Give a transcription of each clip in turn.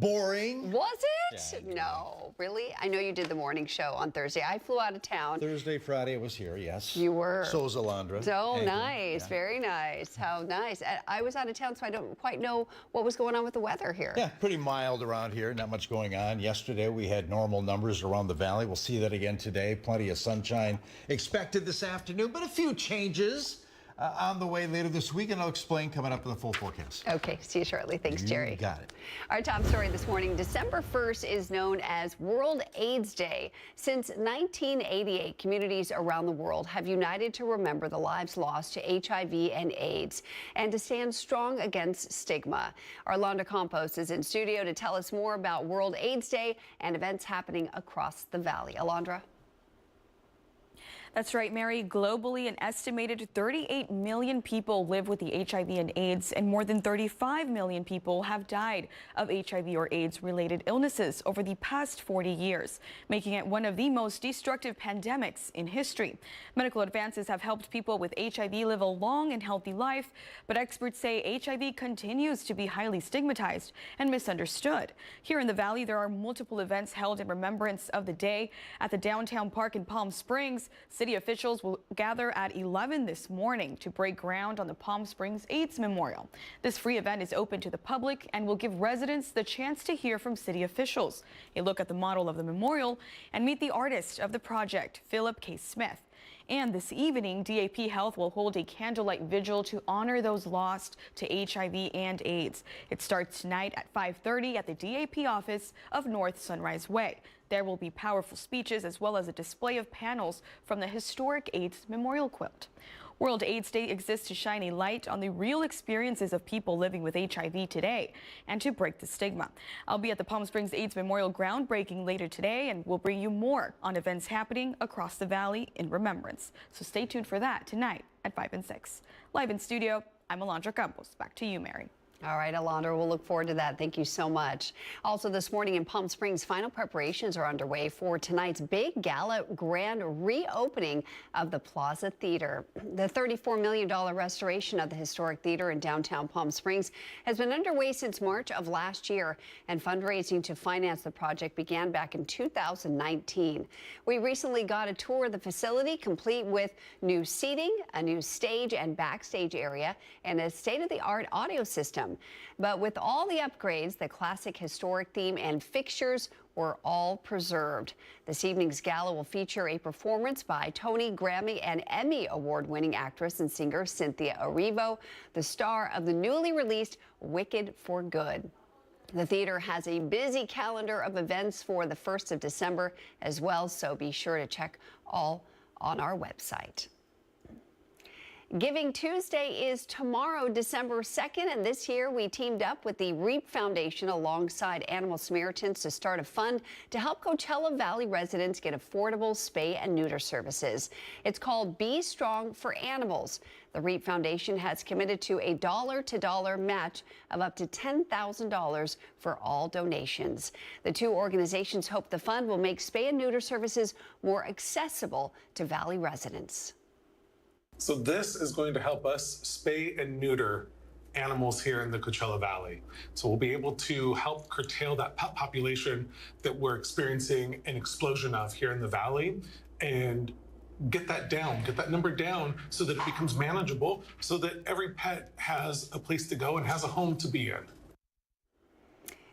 boring. Was it? Yeah, no, really? I know you did the morning show on Thursday. I flew out of town. Thursday, Friday, I was here, yes. You were. So was Alondra. So Anchor. nice, Yeah. very nice. How nice. I was out of town, so I don't quite know what was going on with the weather here. Yeah, pretty mild around here, not much going on. Yesterday we had normal numbers around the valley. We'll see that again today. Plenty of sunshine expected this afternoon, but a few changes on the way later this week, and I'll explain coming up in the full forecast. Okay, see you shortly. Thanks, Jerry. You got it. Our top story this morning, December 1st is known as World AIDS Day. Since 1988, communities around the world have united to remember the lives lost to HIV and AIDS and to stand strong against stigma. Arlanda Campos is in studio to tell us more about World AIDS Day and events happening across the valley. Alondra? That's right, Mary. Globally, an estimated 38 million people live with the HIV and AIDS, and more than 35 million people have died of HIV or AIDS-related illnesses over the past 40 years, making it one of the most destructive pandemics in history. Medical advances have helped people with HIV live a long and healthy life, but experts say HIV continues to be highly stigmatized and misunderstood. Here in the Valley, there are multiple events held in remembrance of the day. At the downtown park in Palm Springs, city officials will gather at 11 this morning to break ground on the Palm Springs AIDS Memorial. This free event is open to the public and will give residents the chance to hear from city officials, a look at the model of the memorial, and meet the artist of the project, Philip K. Smith. And this evening, DAP Health will hold a candlelight vigil to honor those lost to HIV and AIDS. It starts tonight at 5:30 at the DAP office of North Sunrise Way. There will be powerful speeches as well as a display of panels from the historic AIDS Memorial Quilt. World AIDS Day exists to shine a light on the real experiences of people living with HIV today and to break the stigma. I'll be at the Palm Springs AIDS Memorial groundbreaking later today, and we'll bring you more on events happening across the valley in remembrance. So stay tuned for that tonight at 5 and 6. Live in studio, I'm Alondra Campos. Back to you, Mary. All right, Alondra, we'll look forward to that. Thank you so much. Also this morning in Palm Springs, final preparations are underway for tonight's big gala grand reopening of the Plaza Theatre. The $34 million restoration of the historic theater in downtown Palm Springs has been underway since March of last year, and fundraising to finance the project began back in 2019. We recently got a tour of the facility, complete with new seating, a new stage and backstage area, and a state-of-the-art audio system. But with all the upgrades, the classic historic theme and fixtures were all preserved. This evening's gala will feature a performance by Tony, Grammy, and Emmy award-winning actress and singer Cynthia Erivo, the star of the newly released Wicked for Good. The theater has a busy calendar of events for the 1st of December as well, so be sure to check all on our website. Giving Tuesday is tomorrow, December 2nd, and this year we teamed up with the REAP Foundation alongside Animal Samaritans to start a fund to help Coachella Valley residents get affordable spay and neuter services. It's called Be Strong for Animals. The REAP Foundation has committed to a dollar-to-dollar match of up to $10,000 for all donations. The two organizations hope the fund will make spay and neuter services more accessible to Valley residents. So this is going to help us spay and neuter animals here in the Coachella Valley. So we'll be able to help curtail that pet population that we're experiencing an explosion of here in the Valley and get that number down so that it becomes manageable, so that every pet has a place to go and has a home to be in.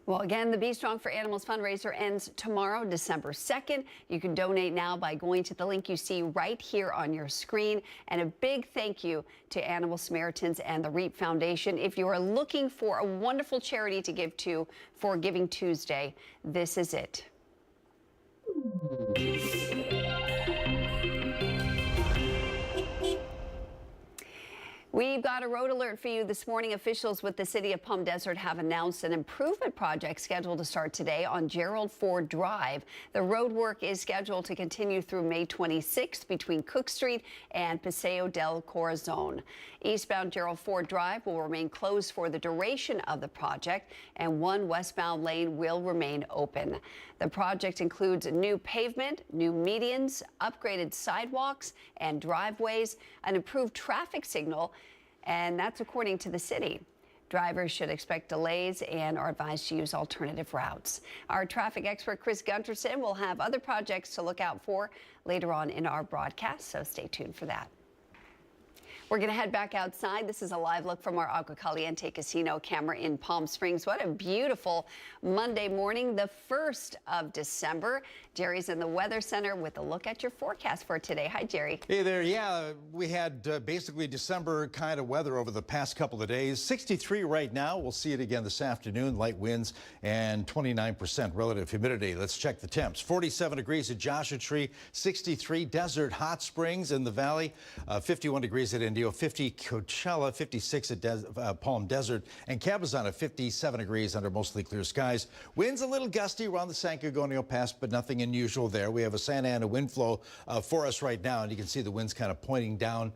Well, again, the Be Strong for Animals fundraiser ends tomorrow, December 2nd. You can donate now by going to the link you see right here on your screen. And a big thank you to Animal Samaritans and the REAP Foundation. If you are looking for a wonderful charity to give to for Giving Tuesday, this is it. We've got a road alert for you this morning. Officials with the city of Palm Desert have announced an improvement project scheduled to start today on Gerald Ford Drive. The road work is scheduled to continue through May 26th between Cook Street and Paseo del Corazon. Eastbound Gerald Ford Drive will remain closed for the duration of the project, and one westbound lane will remain open. The project includes new pavement, new medians, upgraded sidewalks and driveways, an improved traffic signal, and that's according to the city. Drivers should expect delays and are advised to use alternative routes. Our traffic expert Chris Gunterson will have other projects to look out for later on in our broadcast, so stay tuned for that. We're going to head back outside. This is a live look from our Agua Caliente Casino camera in Palm Springs. What a beautiful Monday morning, the 1st of December. Jerry's in the Weather Center with a look at your forecast for today. Hi, Jerry. Hey there. Yeah, we had basically December kind of weather over the past couple of days. 63 right now. We'll see it again this afternoon. Light winds and 29% relative humidity. Let's check the temps. 47 degrees at Joshua Tree, 63 Desert Hot Springs in the valley, 51 degrees at Indio, 50 Coachella, 56 at Palm Desert, and Cabazon at 57 degrees under mostly clear skies. Winds a little gusty around the San Gorgonio Pass, but nothing unusual there. We have a Santa Ana wind flow for us right now, and you can see the winds kind of pointing down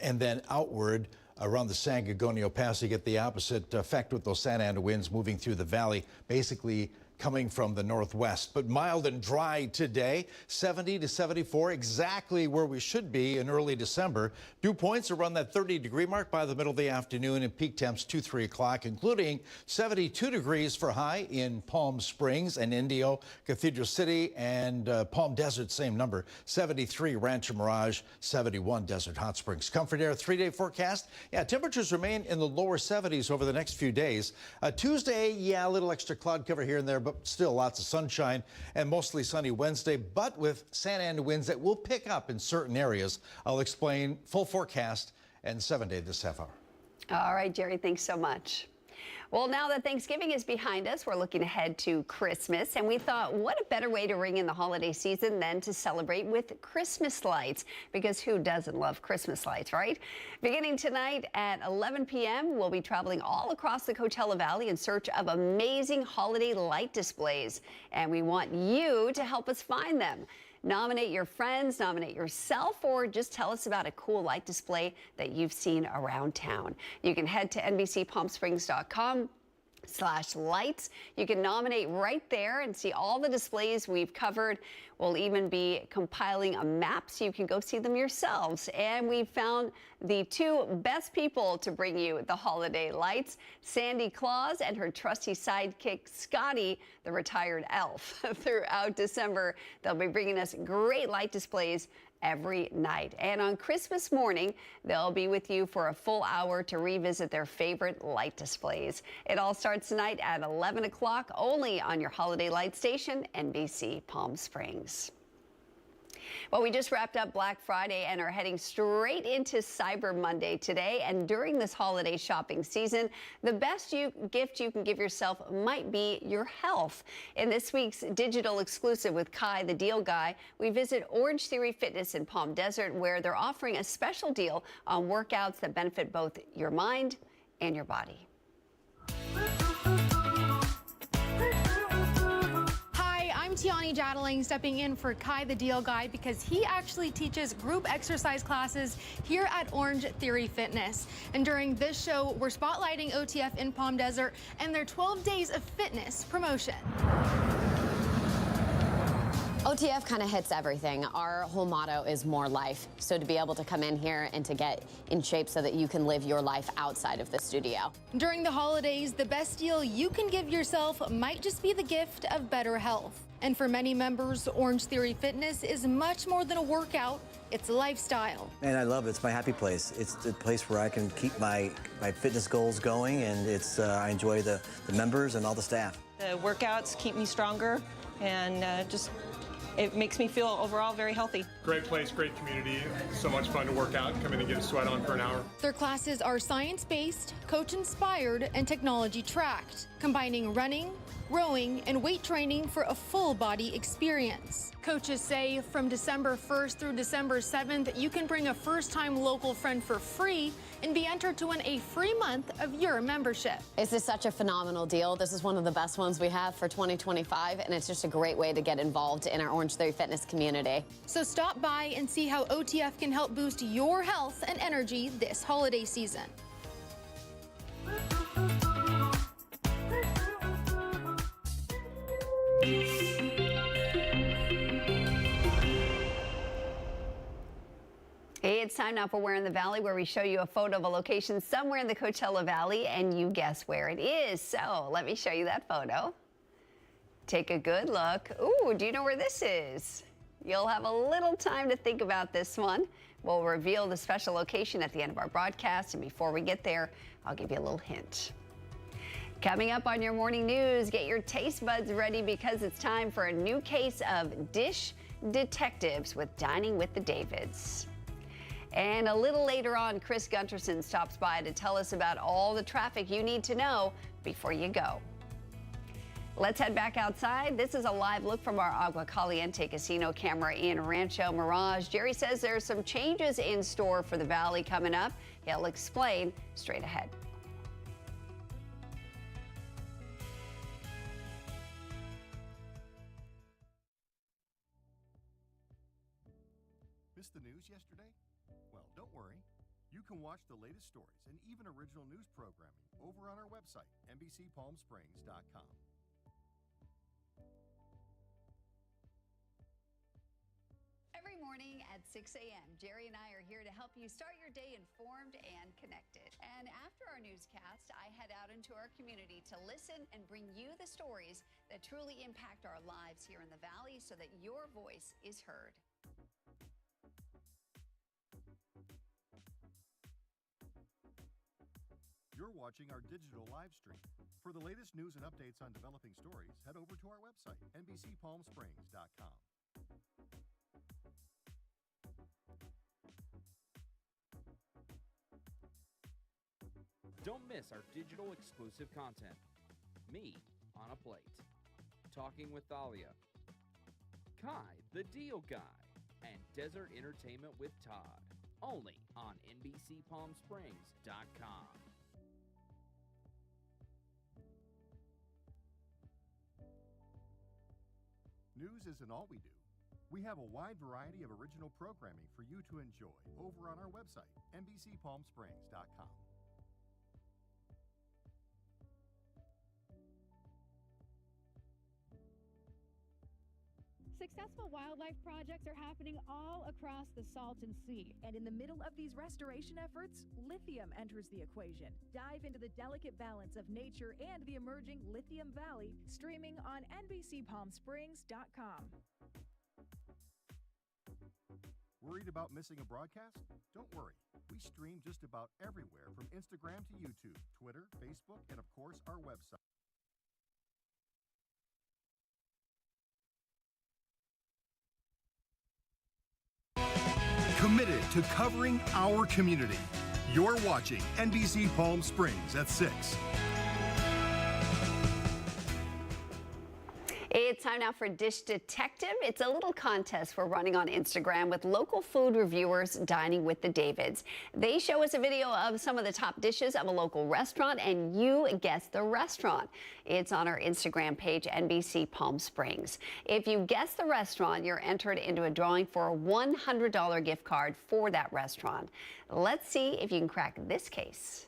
and then outward around the San Gorgonio Pass. You get the opposite effect with those Santa Ana winds moving through the valley, basically coming from the northwest, but mild and dry today. 70 to 74, exactly where we should be in early December. Dew points around that 30-degree mark by the middle of the afternoon, and peak temps 2-3 o'clock, including 72 degrees for high in Palm Springs and Indio, Cathedral City, and Palm Desert, same number. 73 Rancho Mirage, 71 Desert Hot Springs. Comfort Air 3-day forecast. Yeah, temperatures remain in the lower 70s over the next few days. Tuesday, yeah, a little extra cloud cover here and there, but still lots of sunshine, and mostly sunny Wednesday, but with Santa Ana winds that will pick up in certain areas. I'll explain full forecast and 7-day this half hour. All right, Jerry, thanks so much. Well, now that Thanksgiving is behind us, we're looking ahead to Christmas, and we thought, what a better way to ring in the holiday season than to celebrate with Christmas lights, because who doesn't love Christmas lights, right? Beginning tonight at 11 p.m., we'll be traveling all across the Coachella Valley in search of amazing holiday light displays, and we want you to help us find them. Nominate your friends, nominate yourself, or just tell us about a cool light display that you've seen around town. You can head to NBCPalmSprings.com/lights. You can nominate right there and see all the displays we've covered. We'll even be compiling a map so you can go see them yourselves. And we found the two best people to bring you the holiday lights, Sandy Claus and her trusty sidekick, Scotty, the retired elf. Throughout December, they'll be bringing us great light displays every night. And on Christmas morning, they'll be with you for a full hour to revisit their favorite light displays. It all starts tonight at 11 o'clock, only on your holiday light station, NBC Palm Springs. Well, we just wrapped up Black Friday and are heading straight into Cyber Monday today. And during this holiday shopping season, the best gift you can give yourself might be your health. In this week's digital exclusive with Kai, the Deal Guy, we visit Orange Theory Fitness in Palm Desert, where they're offering a special deal on workouts that benefit both your mind and your body. I'm Tiani Jadling, stepping in for Kai the Deal Guy because he actually teaches group exercise classes here at Orange Theory Fitness. And during this show, we're spotlighting OTF in Palm Desert and their 12 days of fitness promotion. OTF kind of hits everything. Our whole motto is more life. So to be able to come in here and to get in shape so that you can live your life outside of the studio. During the holidays, the best deal you can give yourself might just be the gift of better health. And for many members, Orange Theory Fitness is much more than a workout. It's a lifestyle. And I love it. It's my happy place. It's the place where I can keep my fitness goals going, and it's I enjoy the members and all the staff. The workouts keep me stronger, and it makes me feel overall very healthy. Great place, great community. So much fun to work out, come in and get a sweat on for an hour. Their classes are science-based, coach-inspired, and technology-tracked, combining running, rowing, and weight training for a full body experience. Coaches say from December 1st through December 7th, you can bring a first-time local friend for free and be entered to win a free month of your membership. This is such a phenomenal deal. This is one of the best ones we have for 2025, and it's just a great way to get involved in our Orange Theory Fitness community. So stop by and see how OTF can help boost your health and energy this holiday season. It's It's time now for Where in the Valley, where we show you a photo of a location somewhere in the Coachella Valley and you guess where it is. So let me show you that photo. Take a good look. Ooh, do you know where this is? You'll have a little time to think about this one. We'll reveal the special location at the end of our broadcast, and before we get there, I'll give you a little hint. Coming up on your morning news, get your taste buds ready because it's time for a new case of dish detectives with Dining with the Davids. And a little later on, Chris Gunterson stops by to tell us about all the traffic you need to know before you go. Let's head back outside. This is a live look from our Agua Caliente casino camera in Rancho Mirage. Jerry says there's some changes in store for the Valley coming up. He'll explain straight ahead. Missed the news yesterday? Well, don't worry. You can watch the latest stories and even original news programming over on our website, NBCPalmSprings.com. Every morning at 6 a.m., Jerry and I are here to help you start your day informed and connected. And after our newscast, I head out into our community to listen and bring you the stories that truly impact our lives here in the Valley so that your voice is heard. You're watching our digital live stream. For the latest news and updates on developing stories, head over to our website, NBCPalmSprings.com. Don't miss our digital exclusive content. Me on a Plate. Talking with Thalia. Kai, the Deal Guy. And Desert Entertainment with Todd. Only on NBCPalmSprings.com. News isn't all we do. We have a wide variety of original programming for you to enjoy over on our website, NBCPalmSprings.com. Successful wildlife projects are happening all across the Salton Sea. And in the middle of these restoration efforts, lithium enters the equation. Dive into the delicate balance of nature and the emerging Lithium Valley, streaming on NBCPalmSprings.com. Worried about missing a broadcast? Don't worry. We stream just about everywhere from Instagram to YouTube, Twitter, Facebook, and of course our website. Committed to covering our community. You're watching NBC Palm Springs at 6. It's time now for Dish Detective. It's a little contest we're running on Instagram with local food reviewers Dining with the Davids. They show us a video of some of the top dishes of a local restaurant, and you guess the restaurant. It's on our Instagram page, NBC Palm Springs. If you guess the restaurant, you're entered into a drawing for a $100 gift card for that restaurant. Let's see if you can crack this case.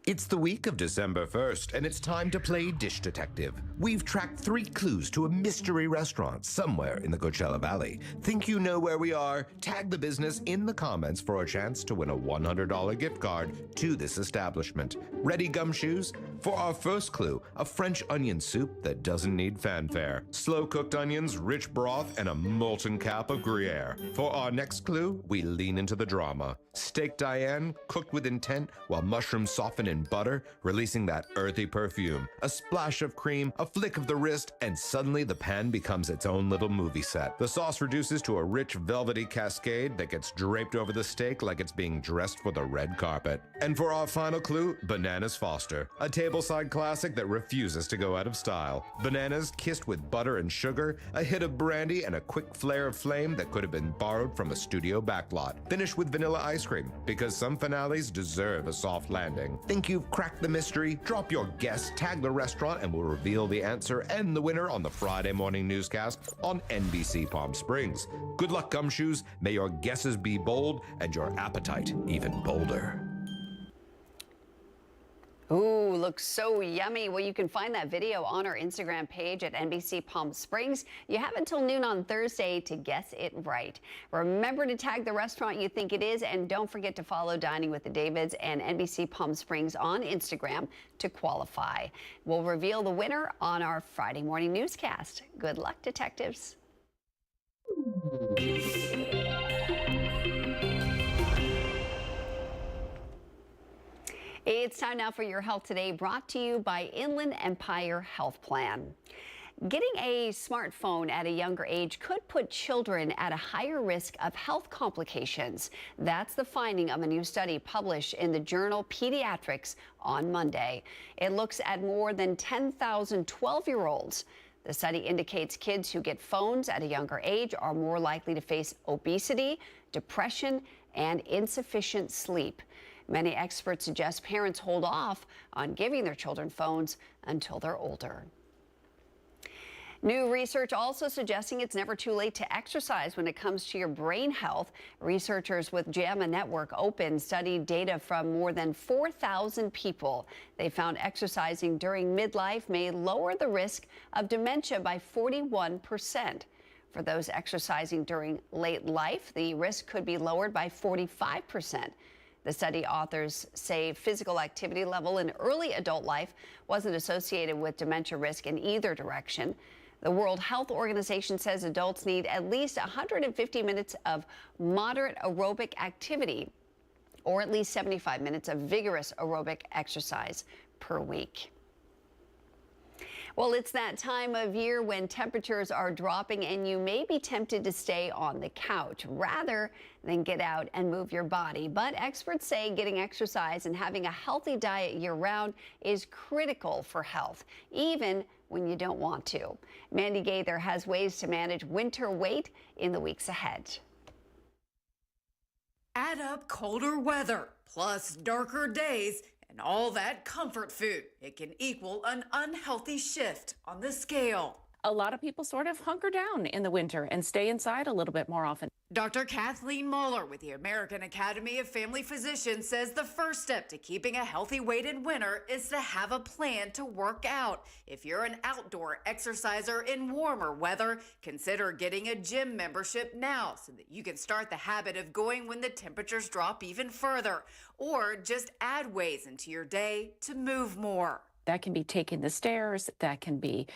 It's the week of December 1st, and it's time to play Dish Detective. We've tracked 3 clues to a mystery restaurant somewhere in the Coachella Valley. Think you know where we are? Tag the business in the comments for a chance to win a $100 gift card to this establishment. Ready, gumshoes? For our first clue, a French onion soup that doesn't need fanfare. Slow-cooked onions, rich broth, and a molten cap of Gruyere. For our next clue, we lean into the drama. Steak Diane, cooked with intent while mushrooms soften in butter, releasing that earthy perfume. A splash of cream, a flick of the wrist, and suddenly the pan becomes its own little movie set. The sauce reduces to a rich velvety cascade that gets draped over the steak like it's being dressed for the red carpet. And for our final clue, Bananas Foster, a tableside classic that refuses to go out of style. Bananas kissed with butter and sugar, a hit of brandy, and a quick flare of flame that could have been borrowed from a studio backlot. Finish with vanilla ice cream, because some finales deserve a soft landing. Think you've cracked the mystery? Drop your guess, tag the restaurant, and we'll reveal the answer and the winner on the Friday morning newscast on NBC Palm Springs. Good luck, gumshoes. May your guesses be bold and your appetite even bolder. Ooh, looks so yummy. Well, you can find that video on our Instagram page at NBC Palm Springs. You have until noon on Thursday to guess it right. Remember to tag the restaurant you think it is, and don't forget to follow Dining with the Davids and NBC Palm Springs on Instagram to qualify. We'll reveal the winner on our Friday morning newscast. Good luck, detectives. It's time now for your Health Today, brought to you by Inland Empire Health Plan. Getting a smartphone at a younger age could put children at a higher risk of health complications. That's the finding of a new study published in the journal Pediatrics on Monday. It looks at more than 10,000 12-year-olds. The study indicates kids who get phones at a younger age are more likely to face obesity, depression, and insufficient sleep. Many experts suggest parents hold off on giving their children phones until they're older. New research also suggesting it's never too late to exercise when it comes to your brain health. Researchers with JAMA Network Open studied data from more than 4,000 people. They found exercising during midlife may lower the risk of dementia by 41%. For those exercising during late life, the risk could be lowered by 45%. The study authors say physical activity level in early adult life wasn't associated with dementia risk in either direction. The World Health Organization says adults need at least 150 minutes of moderate aerobic activity, or at least 75 minutes of vigorous aerobic exercise per week. Well, it's that time of year when temperatures are dropping and you may be tempted to stay on the couch rather than get out and move your body. But experts say getting exercise and having a healthy diet year-round is critical for health, even when you don't want to. Mandy Gaither has ways to manage winter weight in the weeks ahead. Add up colder weather plus darker days and all that comfort food. It can equal an unhealthy shift on the scale. A lot of people sort of hunker down in the winter and stay inside a little bit more often. Dr. Kathleen Muller with the American Academy of Family Physicians says the first step to keeping a healthy weight in winter is to have a plan to work out. If you're an outdoor exerciser in warmer weather, consider getting a gym membership now so that you can start the habit of going when the temperatures drop even further. Or just add ways into your day to move more. That can be taking the stairs, that can be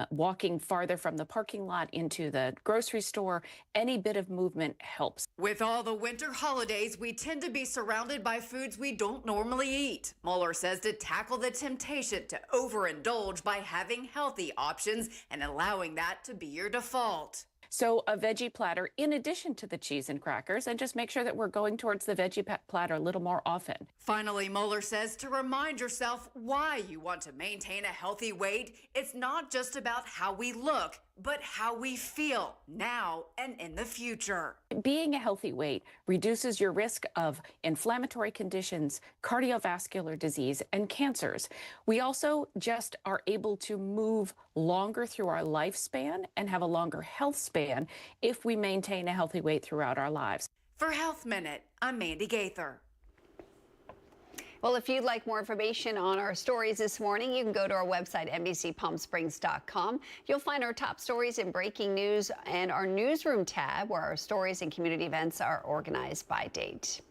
walking farther from the parking lot into the grocery store. Any bit of movement helps. With all the winter holidays, we tend to be surrounded by foods we don't normally eat. Mueller says to tackle the temptation to overindulge by having healthy options and allowing that to be your default. So a veggie platter in addition to the cheese and crackers, and just make sure that we're going towards the veggie platter a little more often. Finally, Mueller says to remind yourself why you want to maintain a healthy weight. It's not just about how we look, but how we feel now and in the future. Being a healthy weight reduces your risk of inflammatory conditions, cardiovascular disease, and cancers. We also just are able to move longer through our lifespan and have a longer health span if we maintain a healthy weight throughout our lives. For Health Minute, I'm Mandy Gaither. Well, if you'd like more information on our stories this morning, you can go to our website, NBCPalmSprings.com. You'll find our top stories and breaking news and our newsroom tab, where our stories and community events are organized by date.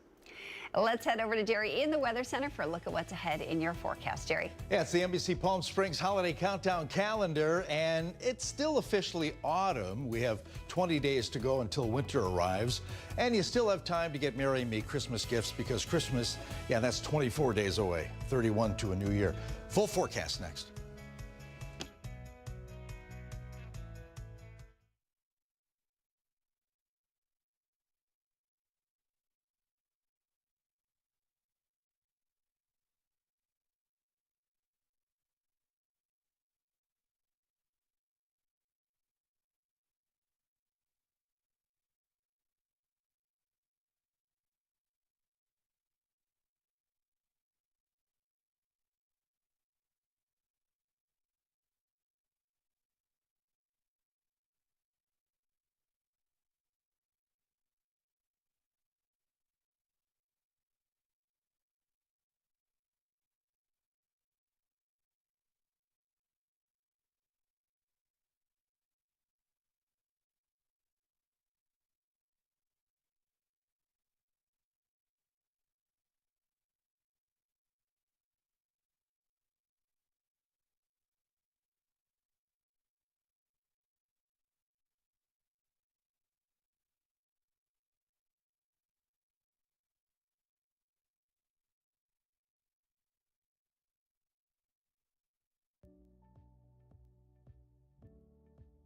Let's head over to Jerry in the Weather Center for a look at what's ahead in your forecast. Jerry. Yeah, it's the NBC Palm Springs Holiday Countdown calendar, and it's still officially autumn. We have 20 days to go until winter arrives, and you still have time to get Mary Me Christmas gifts, because Christmas, yeah, that's 24 days away, 31 to a new year. Full forecast next.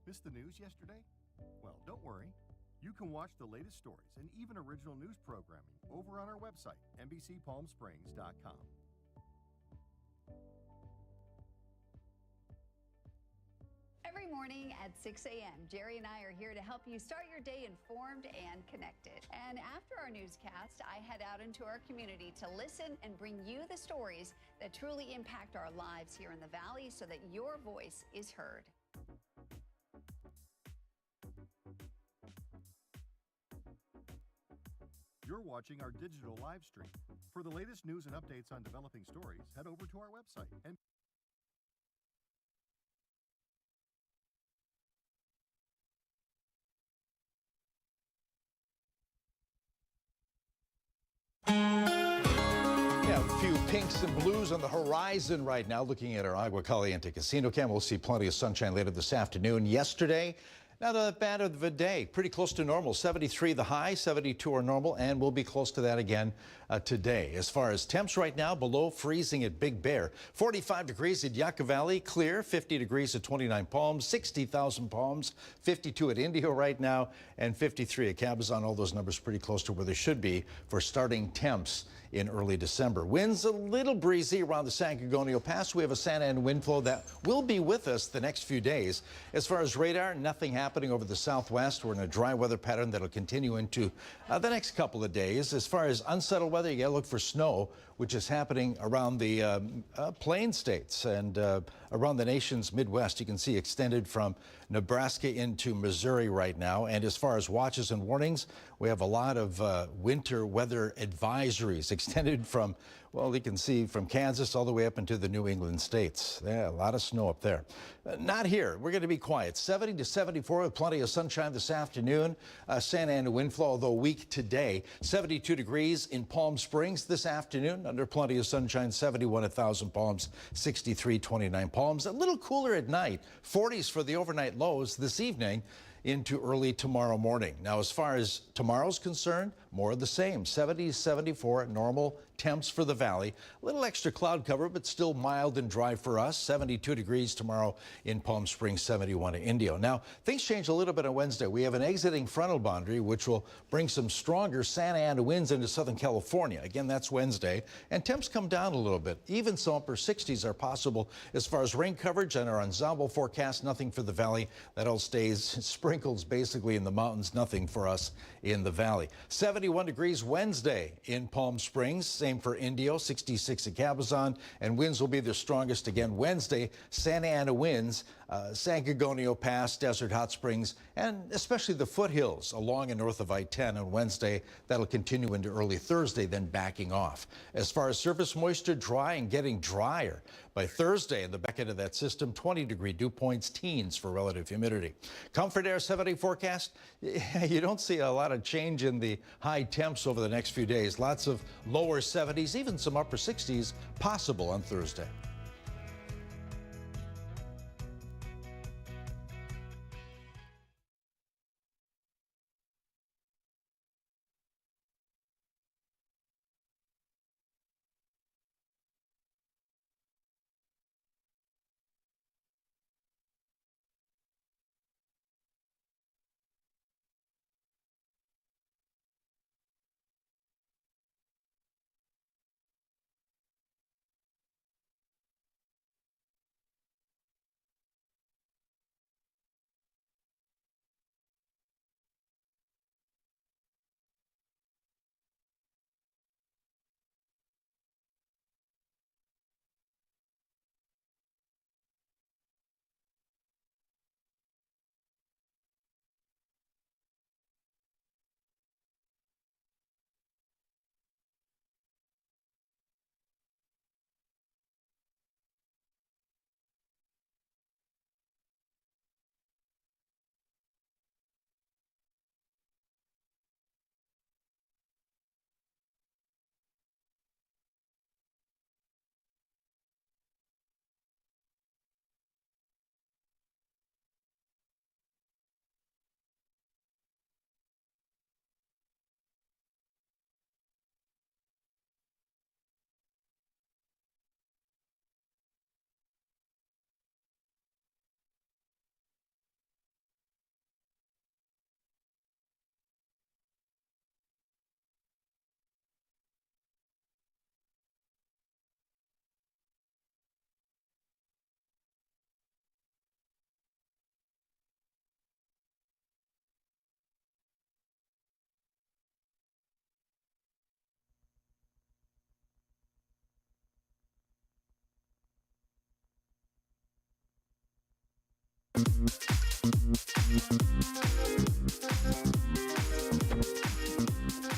Missed the news yesterday? Well, don't worry. You can watch the latest stories and even original news programming over on our website, NBCPalmSprings.com. Every morning at 6 a.m., Jerry and I are here to help you start your day informed and connected. And after our newscast, I head out into our community to listen and bring you the stories that truly impact our lives here in the Valley so that your voice is heard. You're watching our digital live stream. For the latest news and updates on developing stories, head over to our website. Yeah, a few pinks and blues on the horizon right now. Looking at our Agua Caliente casino cam, we'll see plenty of sunshine later this afternoon. Yesterday, not a bad of a day. Pretty close to normal. 73 the high, 72 are normal, and we'll be close to that again today. As far as temps right now, below freezing at Big Bear. 45 degrees at Yucca Valley, clear. 50 degrees at 29 Palms, 60,000 Palms, 52 at Indio right now, and 53 at Cabazon. All those numbers pretty close to where they should be for starting temps in early December. Winds a little breezy around the San Gorgonio Pass. We have a Santa Ana wind flow that will be with us the next few days. As far as radar, nothing happening over the southwest. We're in a dry weather pattern that'll continue into the next couple of days. As far as unsettled weather, you gotta look for snow, which is happening around the plain states and around the nation's Midwest. You can see extended from Nebraska into Missouri right now. And as far as watches and warnings, we have a lot of winter weather advisories extended from, well, you can see from Kansas all the way up into the New England states. Yeah, a lot of snow up there. Not here. We're going to be quiet. 70 to 74 with plenty of sunshine this afternoon. Santa Ana wind flow, although weak today. 72 degrees in Palm Springs this afternoon. Under plenty of sunshine. 71 at Thousand Palms. 63, 29 Palms. A little cooler at night. 40s for the overnight lows this evening into early tomorrow morning. Now, as far as tomorrow's concerned, more of the same. 70, 74 normal temps for the valley. A little extra cloud cover, but still mild and dry for us. 72 degrees tomorrow in Palm Springs, 71 at Indio. Now, things change a little bit on Wednesday. We have an exiting frontal boundary, which will bring some stronger Santa Ana winds into Southern California. Again, that's Wednesday. And temps come down a little bit. Even some upper 60s are possible. As far as rain coverage and our ensemble forecast, nothing for the valley. That all stays sprinkles basically in the mountains, nothing for us in the valley. 71 degrees Wednesday in Palm Springs. Same for Indio, 66 at Cabazon, and winds will be the strongest again Wednesday. Santa Ana winds, San Gorgonio Pass, Desert Hot Springs, and especially the foothills along and north of I-10 on Wednesday. That'll continue into early Thursday, then backing off. As far as surface moisture, dry and getting drier. By Thursday, in the back end of that system, 20-degree dew points, teens for relative humidity. Comfort Air 7-day forecast, you don't see a lot of change in the high temps over the next few days. Lots of lower 70s, even some upper 60s possible on Thursday.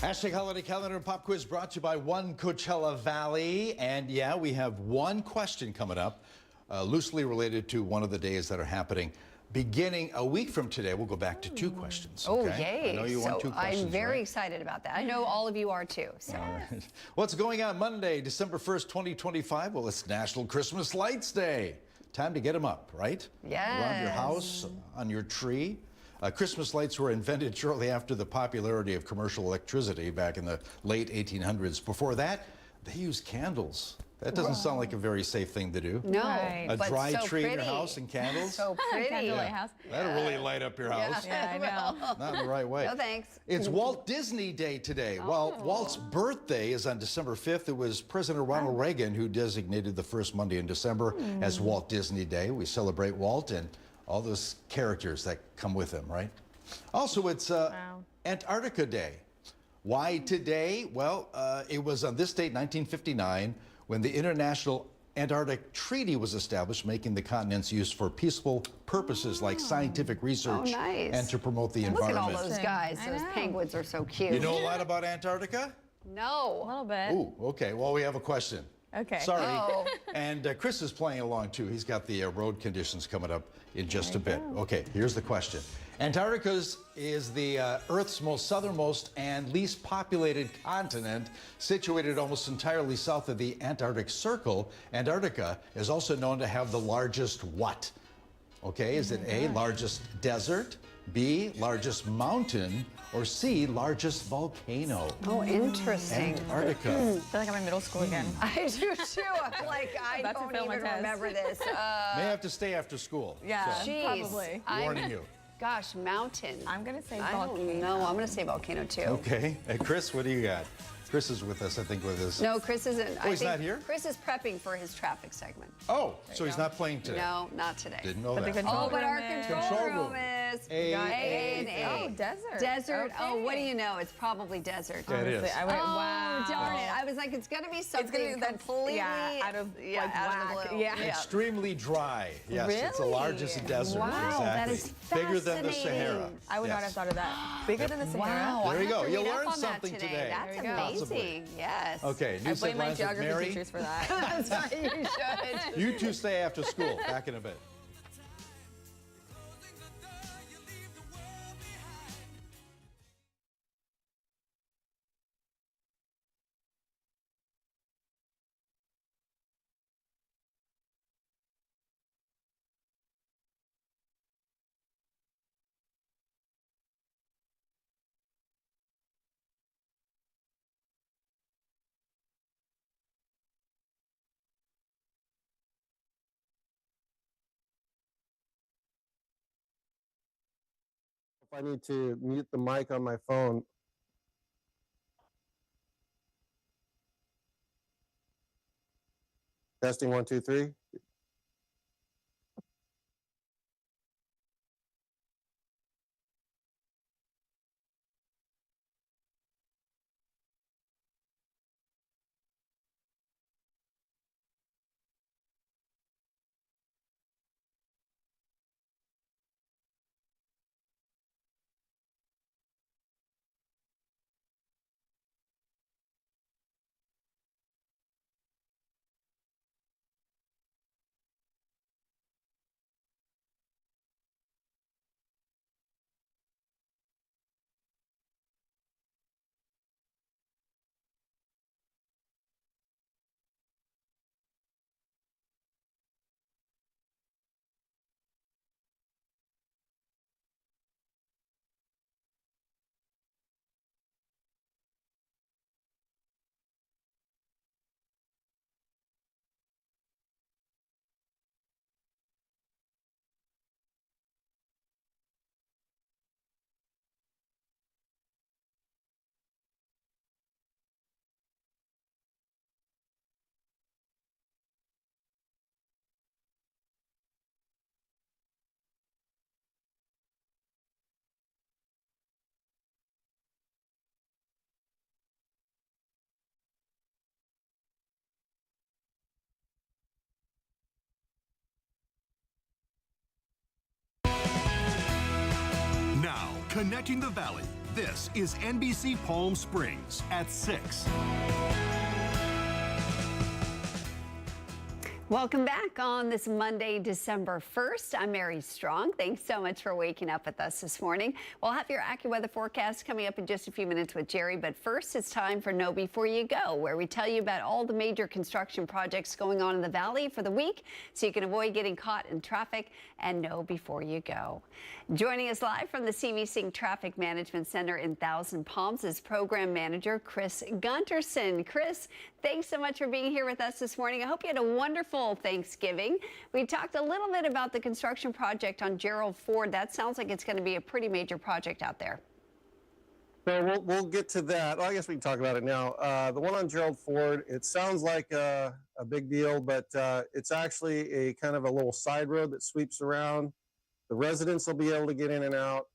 Hashtag Holiday Calendar and Pop Quiz brought to you by One Coachella Valley. And yeah, we have one question coming up, loosely related to one of the days that are happening. Beginning a week from today, we'll go back to two questions. Oh, okay? yay. I know you want two questions, I'm very right? excited about that. I know all of you are too. So. All right. What's going on Monday, December 1st, 2025? Well, it's National Christmas Lights Day. Time to get them up, right? Yes. Around your house, on your tree. Christmas lights were invented shortly after the popularity of commercial electricity back in the late 1800s. Before that, they used candles. That doesn't sound like a very safe thing to do. No, A but dry so tree in pretty. your house and candles? So pretty. Candlelight house. That'll really light up your house. Yeah, I know. Not in the right way. No thanks. It's Walt Disney Day today. Well, Walt's birthday is on December 5th. It was President Ronald Reagan who designated the first Monday in December as Walt Disney Day. We celebrate Walt and all those characters that come with him, right? Also, it's Antarctica Day. Why today? Well, it was on this date, 1959, when the International Antarctic Treaty was established, making the continents used for peaceful purposes like scientific research and to promote the Look environment. at all those guys. Those penguins are so cute. You know a lot about Antarctica? No. A little bit. Ooh, okay. Well, we have a question. Okay. Sorry. Oh. And Chris is playing along too. He's got the road conditions coming up in just a bit. Okay, here's the question. Antarctica is the Earth's most southernmost and least populated continent, situated almost entirely south of the Antarctic Circle. Antarctica is also known to have the largest what? Okay, is it A, largest desert, B, largest mountain, or C, largest volcano? Oh, interesting. Antarctica. I feel like I'm in middle school again. I do too. I'm like, I About to don't fail my even test. remember this. May have to stay after school. Yeah, So, Jeez. probably. warning you. Gosh, mountain. I'm going to say I volcano. don't know. I'm going to say volcano too. Okay. Hey, Chris, what do you got? Chris is with us, I think, with his... No, Chris isn't. Oh, he's not here? Chris is prepping for his traffic segment. Oh, so he's not playing today? No, not today. Didn't know But the that. control Oh, but our room is- control room is A, and A. Oh, desert. Desert. Oh, Okay. what do you know? It's probably desert. Yeah, it is. Honestly, I went, Oh, wow. darn it. I was like, it's going to be something be that's- completely yeah, out of, like, out of the whack. blue. Yeah. Extremely dry. Yes, it's the Really? largest desert. Wow, that exactly. is Bigger than the fascinating. Sahara. I would not have thought of that. Bigger than the Sahara. Wow. There I you have go. to You read up learned on that something today. That's There you go. amazing. Yes. Okay, I news blame my headlines with geography Mary. teachers for that. That's right. You should. You two stay after school. Back in a bit. If I need to mute the mic on my phone. Testing 1, 2, 3. Connecting the Valley. This is NBC Palm Springs at 6. Welcome back on this Monday, December 1st. I'm Mary Strong. Thanks so much for waking up with us this morning. We'll have your AccuWeather forecast coming up in just a few minutes with Jerry, but first it's time for Know Before You Go, where we tell you about all the major construction projects going on in the Valley for the week so you can avoid getting caught in traffic and know before you go. Joining us live from the CVC Traffic Management Center in Thousand Palms is Program Manager Chris Gunterson. Chris, thanks so much for being here with us this morning. I hope you had a wonderful Thanksgiving. We talked a little bit about the construction project on Gerald Ford. That sounds like it's going to be a pretty major project out there. So we'll get to that. Well, I guess we can talk about it now. The one on Gerald Ford, it sounds like a big deal, but it's actually a kind of a little side road that sweeps around. The residents will be able to get in and out.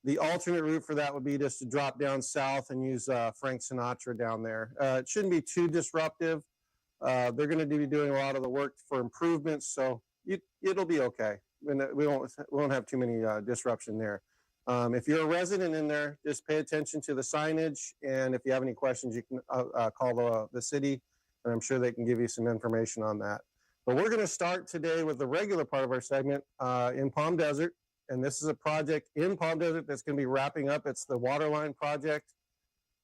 The alternate route for that would be just to drop down south and use Frank Sinatra down there. It shouldn't be too disruptive. They're going to be doing a lot of the work for improvements, so it'll be okay. We won't have too many disruption there. If you're a resident in there, just pay attention to the signage, and if you have any questions, you can call the city, and I'm sure they can give you some information on that. But we're going to start today with the regular part of our segment in Palm Desert, and this is a project in Palm Desert that's going to be wrapping up. It's the Waterline project.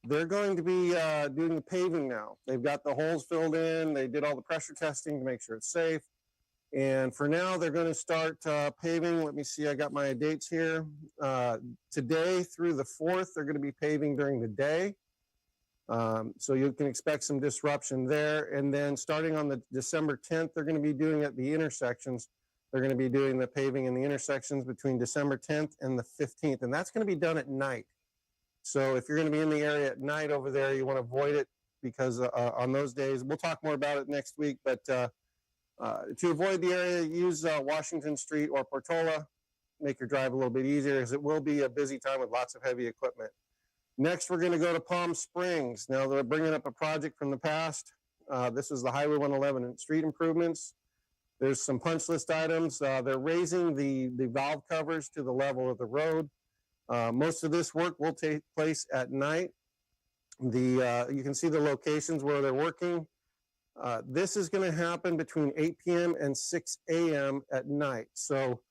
They're going to be doing the paving now. They've got the holes filled in. They did all the pressure testing to make sure it's safe. And for now, they're going to start paving. Let me see. I got my dates here. Today through the 4th, they're going to be paving during the day. So you can expect some disruption there. And then starting on the December 10th, they're going to be doing at the intersections. They're going to be doing the paving in the intersections between December 10th and the 15th. And that's going to be done at night. So if you're going to be in the area at night over there, you want to avoid it because on those days, we'll talk more about it next week, but to avoid the area, use Washington Street or Portola, make your drive a little bit easier as it will be a busy time with lots of heavy equipment. Next, we're going to go to Palm Springs. Now they're bringing up a project from the past. This is the Highway 111 and street improvements. There's some punch list items. They're raising the valve covers to the level of the road. Most of this work will take place at night. You can see the locations where they're working. This is going to happen between 8 p.m. and 6 a.m. at night. So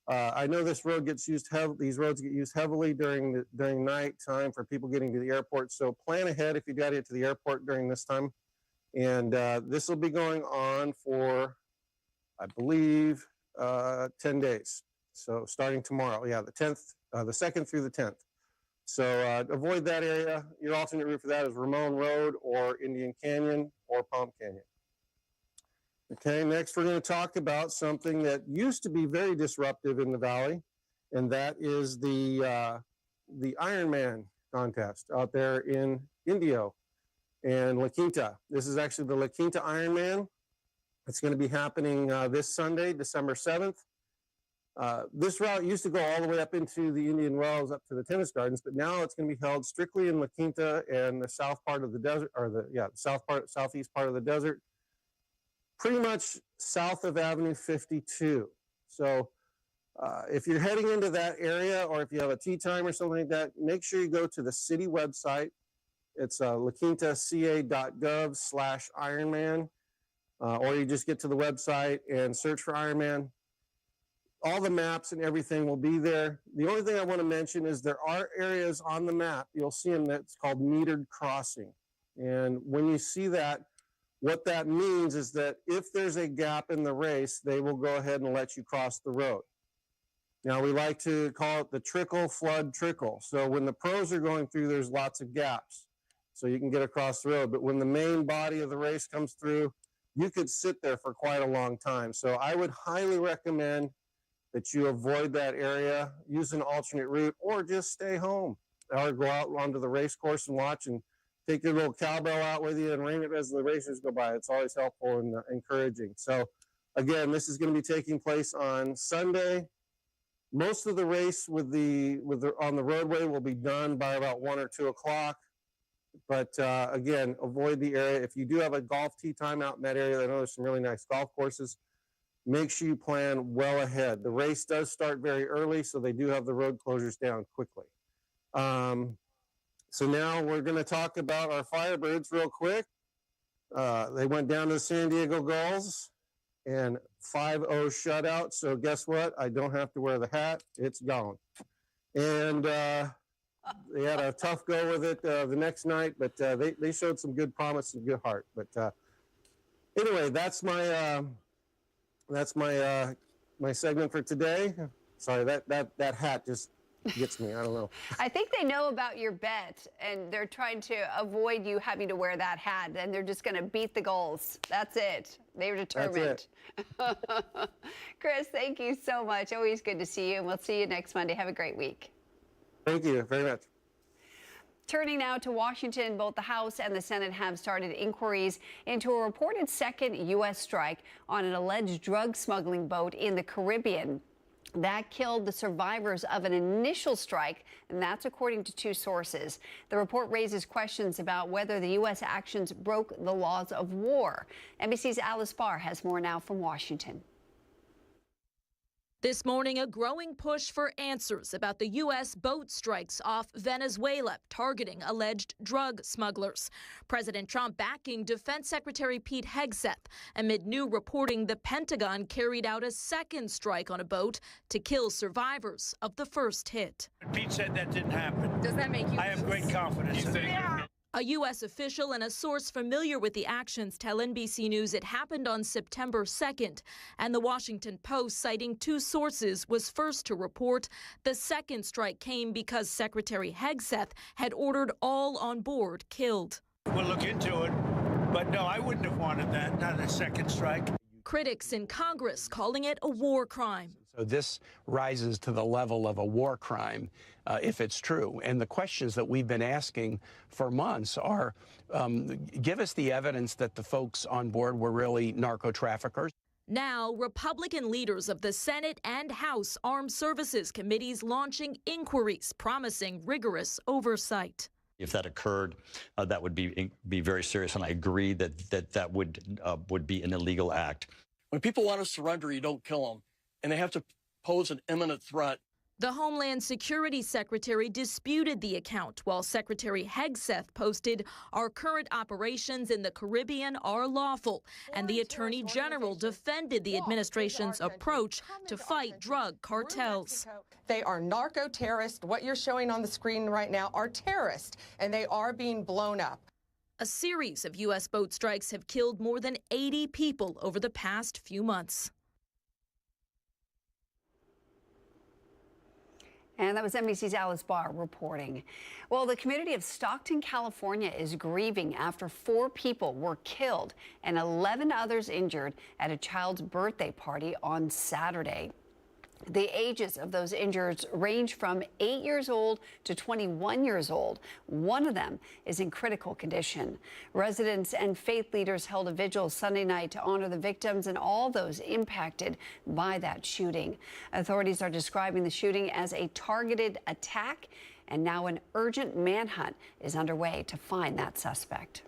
I know this road gets used these roads get used heavily during night time for people getting to the airport. So plan ahead if you got to get to the airport during this time. And this will be going on for, I believe, 10 days. So starting tomorrow, yeah, the 10th. The 2nd through the 10th. So avoid that area. Your alternate route for that is Ramon Road or Indian Canyon or Palm Canyon. Okay, next we're going to talk about something that used to be very disruptive in the Valley, and that is the Ironman contest out there in Indio and La Quinta. This is actually the La Quinta Ironman. It's going to be happening this Sunday, December 7th. This route used to go all the way up into the Indian Wells, up to the tennis gardens, but now it's going to be held strictly in La Quinta and the south part of the desert, or southeast part of the desert, pretty much south of Avenue 52. So if you're heading into that area, or if you have a tee time or something like that, make sure you go to the city website. It's laquintaca.gov/Ironman, or you just get to the website and search for Ironman. All the maps and everything will be there. The only thing I want to mention is there are areas on the map, you'll see them, that's called metered crossing. And when you see that, what that means is that if there's a gap in the race, they will go ahead and let you cross the road. Now, we like to call it the trickle, flood, trickle. So when the pros are going through, there's lots of gaps. So you can get across the road. But when the main body of the race comes through, you could sit there for quite a long time. So I would highly recommend that you avoid that area, use an alternate route, or just stay home, or go out onto the race course and watch, and take your little cowbell out with you and ring it as the racers go by. It's always helpful and encouraging. So again, this is going to be taking place on Sunday. Most of the race on the roadway will be done by about 1 or 2 o'clock. But again, avoid the area. If you do have a golf tee time out in that area, I know there's some really nice golf courses. Make sure you plan well ahead. The race does start very early, so they do have the road closures down quickly. So now we're going to talk about our Firebirds real quick. They went down to the San Diego Gulls and 5-0 shutout. So guess what? I don't have to wear the hat. It's gone. And they had a tough go with it the next night, but they showed some good promise and good heart. But anyway, that's my my segment for today. Sorry, that hat just gets me. I don't know. I think they know about your bet, and they're trying to avoid you having to wear that hat, and they're just going to beat the Gulls. That's it. They're determined. That's it. Chris, thank you so much. Always good to see you, and we'll see you next Monday. Have a great week. Thank you very much. Turning now to Washington, both the House and the Senate have started inquiries into a reported second U.S. strike on an alleged drug smuggling boat in the Caribbean. That killed the survivors of an initial strike, and that's according to two sources. The report raises questions about whether the U.S. actions broke the laws of war. NBC's Alice Barr has more now from Washington. This morning, a growing push for answers about the U.S. boat strikes off Venezuela targeting alleged drug smugglers. President Trump backing Defense Secretary Pete Hegseth amid new reporting the Pentagon carried out a second strike on a boat to kill survivors of the first hit. Pete said that didn't happen. Does that make you? I have great confidence in it. A U.S. official and a source familiar with the actions tell NBC News it happened on September 2nd, and the Washington Post, citing two sources, was first to report the second strike came because Secretary Hegseth had ordered all on board killed. We'll look into it, but no, I wouldn't have wanted that, not a second strike. Critics in Congress calling it a war crime. So this rises to the level of a war crime if it's true. And the questions that we've been asking for months are, give us the evidence that the folks on board were really narco traffickers. Now, Republican leaders of the Senate and House Armed Services Committees launching inquiries promising rigorous oversight. If that occurred, that would be very serious, and I agree that would be an illegal act. When people want to surrender, you don't kill them, and they have to pose an imminent threat. The Homeland Security Secretary disputed the account, while Secretary Hegseth posted, "Our current operations in the Caribbean are lawful," and the Attorney General defended the administration's approach to fight drug cartels. They are narco-terrorists. What you're showing on the screen right now are terrorists, and they are being blown up. A series of U.S. boat strikes have killed more than 80 people over the past few months. And that was NBC's Alice Barr reporting. Well, the community of Stockton, California is grieving after 4 people were killed and 11 others injured at a child's birthday party on Saturday. The ages of those injured range from 8 years old to 21 years old. One of them is in critical condition. Residents and faith leaders held a vigil Sunday night to honor the victims and all those impacted by that shooting. Authorities are describing the shooting as a targeted attack, and now an urgent manhunt is underway to find that suspect.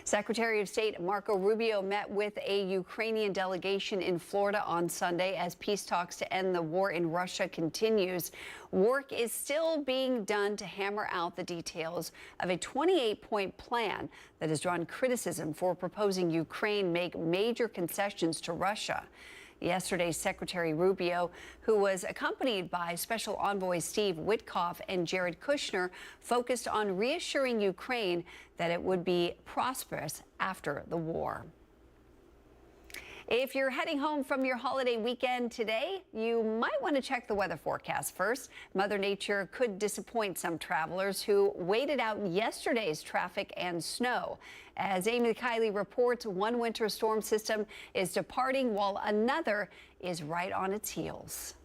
Secretary of State Marco Rubio met with a Ukrainian delegation in Florida on Sunday as peace talks to end the war in Russia continues. Work is still being done to hammer out the details of a 28-point plan that has drawn criticism for proposing Ukraine make major concessions to Russia. Yesterday, Secretary Rubio, who was accompanied by Special Envoy Steve Witkoff and Jared Kushner, focused on reassuring Ukraine that it would be prosperous after the war. If you're heading home from your holiday weekend today, you might want to check the weather forecast first. Mother Nature could disappoint some travelers who waited out yesterday's traffic and snow. As Amy Kiley reports, one winter storm system is departing while another is right on its heels.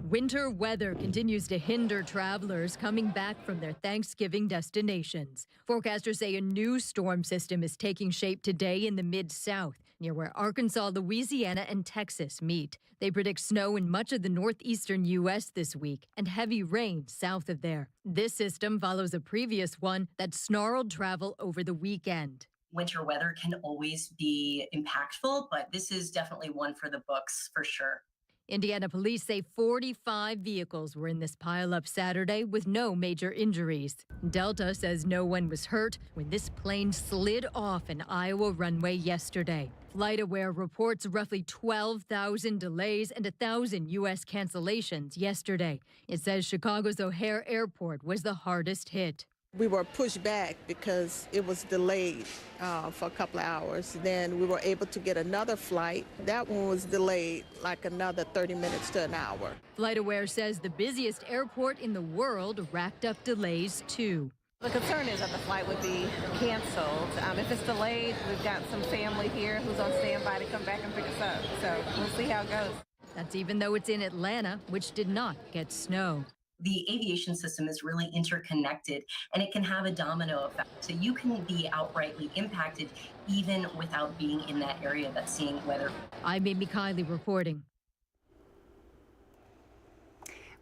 Winter weather continues to hinder travelers coming back from their Thanksgiving destinations. Forecasters say a new storm system is taking shape today in the Mid-South, near where Arkansas, Louisiana, and Texas meet. They predict snow in much of the northeastern U.S. this week and heavy rain south of there. This system follows a previous one that snarled travel over the weekend. Winter weather can always be impactful, but this is definitely one for the books for sure. Indiana police say 45 vehicles were in this pileup Saturday with no major injuries. Delta says no one was hurt when this plane slid off an Iowa runway yesterday. FlightAware reports roughly 12,000 delays and 1,000 U.S. cancellations yesterday. It says Chicago's O'Hare Airport was the hardest hit. We were pushed back because it was delayed for a couple of hours. Then we were able to get another flight. That one was delayed like another 30 minutes to an hour. FlightAware says the busiest airport in the world racked up delays too. The concern is that the flight would be canceled. If it's delayed, we've got some family here who's on standby to come back and pick us up. So we'll see how it goes. That's even though it's in Atlanta, which did not get snow. The aviation system is really interconnected, and it can have a domino effect. So you can be outrightly impacted even without being in that area that's seeing weather. I'm Amy Kiley reporting.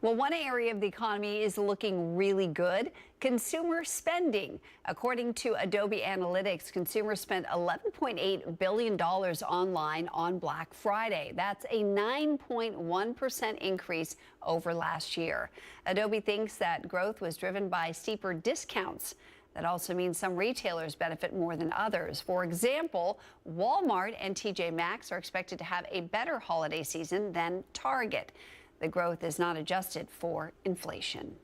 Well, one area of the economy is looking really good: consumer spending. According to Adobe Analytics, consumers spent $11.8 billion online on Black Friday. That's a 9.1% increase over last year. Adobe thinks that growth was driven by steeper discounts. That also means some retailers benefit more than others. For example, Walmart and TJ Maxx are expected to have a better holiday season than Target. The growth is not adjusted for inflation.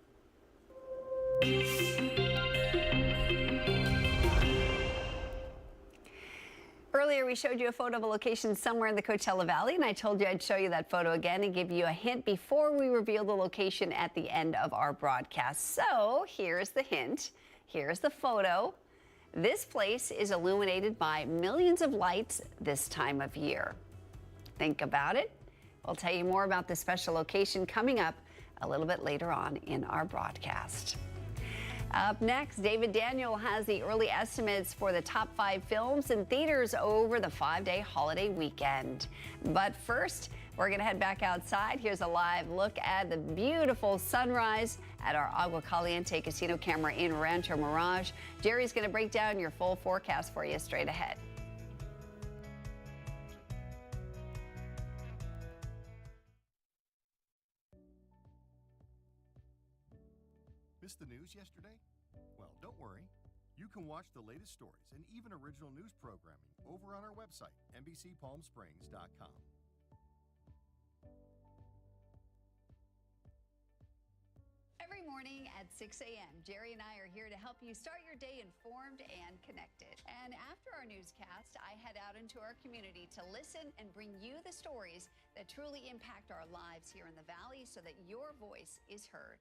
Earlier, we showed you a photo of a location somewhere in the Coachella Valley, and I told you I'd show you that photo again and give you a hint before we reveal the location at the end of our broadcast. So here's the hint. Here's the photo. This place is illuminated by millions of lights this time of year. Think about it. We'll tell you more about this special location coming up a little bit later on in our broadcast. Up next, David Daniel has the early estimates for the top 5 films in theaters over the 5-day holiday weekend. But first, we're going to head back outside. Here's a live look at the beautiful sunrise at our Agua Caliente casino camera in Rancho Mirage. Jerry's going to break down your full forecast for you straight ahead. Missed the news yesterday? Well, don't worry. You can watch the latest stories and even original news programming over on our website, NBCPalmSprings.com. Every morning at 6 a.m., Jerry and I are here to help you start your day informed and connected. And after our newscast, I head out into our community to listen and bring you the stories that truly impact our lives here in the Valley so that your voice is heard.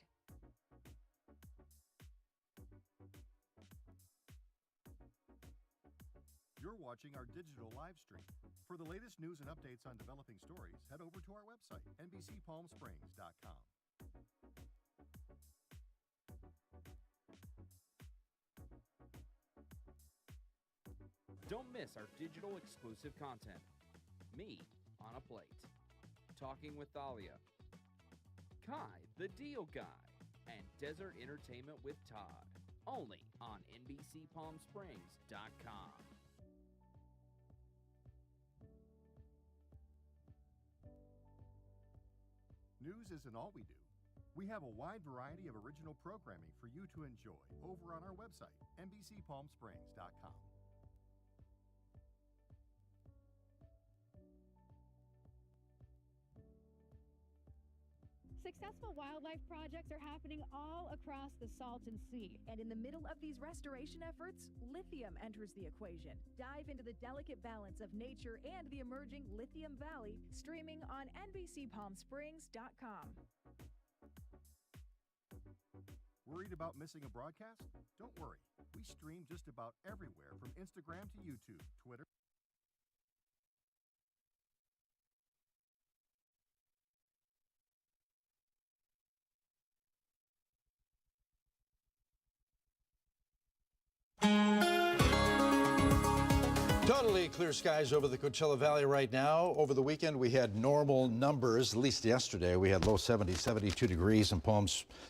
You're watching our digital live stream. For the latest news and updates on developing stories, head over to our website, NBCPalmSprings.com. Don't miss our digital exclusive content. Me on a Plate, Talking with Thalia, Kai the Deal Guy, and Desert Entertainment with Todd. Only on NBCPalmSprings.com. News isn't all we do. We have a wide variety of original programming for you to enjoy over on our website, NBCPalmSprings.com. Successful wildlife projects are happening all across the Salton Sea. And in the middle of these restoration efforts, lithium enters the equation. Dive into the delicate balance of nature and the emerging Lithium Valley, streaming on NBCPalmSprings.com. Worried about missing a broadcast? Don't worry. We stream just about everywhere from Instagram to YouTube, Twitter. Totally clear skies over the Coachella Valley right now. Over the weekend, we had normal numbers. At least yesterday, we had low 70, 72 degrees in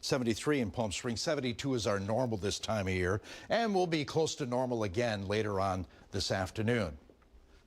73 in Palm Springs. 72 is our normal this time of year, and we'll be close to normal again later on this afternoon.